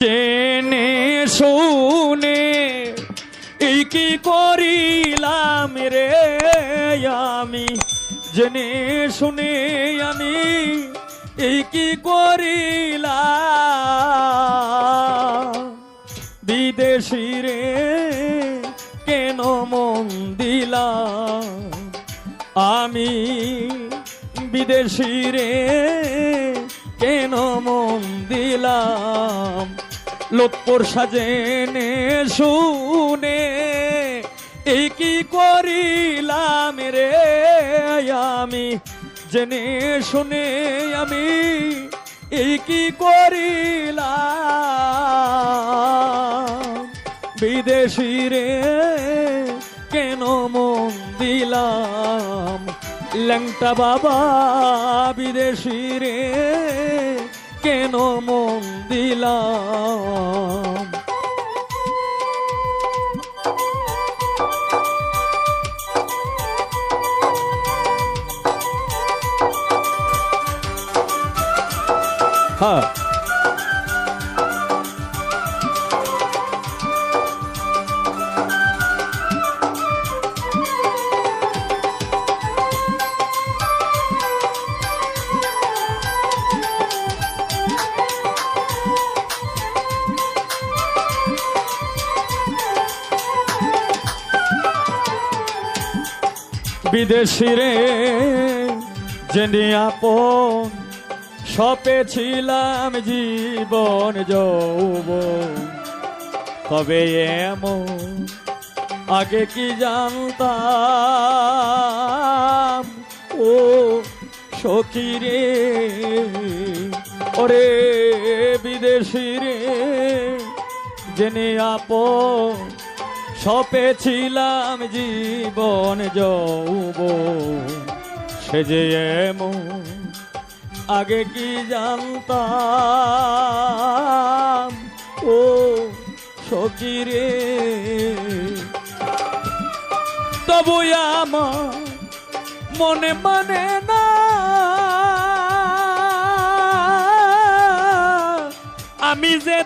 জেনে শুনে এই কি করিলাম রে আমি, জেনে শুনে আমি এই কি করিলাম। বিদেশি রে কেন মন দিলাম আমি, বিদেশি রে কেন মন দিলাম। লোকপুর সাজেনে শুনে এই কি করিলাম রে আমি, জেনে শুনে আমি এই কি করিলাম। বিদেশি রে কেন মন দিলাম, ল্যাংটা বাবা বিদেশি রে কেন মন দিলাম। হ্যাঁ, বিদেশি রে জেনে আপন সপেছিলাম জীবন যৌবন, তবে এমন আগে কি জানতাম ও সখী রে। ওরে বিদেশি রে জেনে আপন সপেছিলাম জীবন যৌবন, সে যে এমন আগে কি জানতাম ও সখী রে। তবু আমার মনে মানে না আমি যে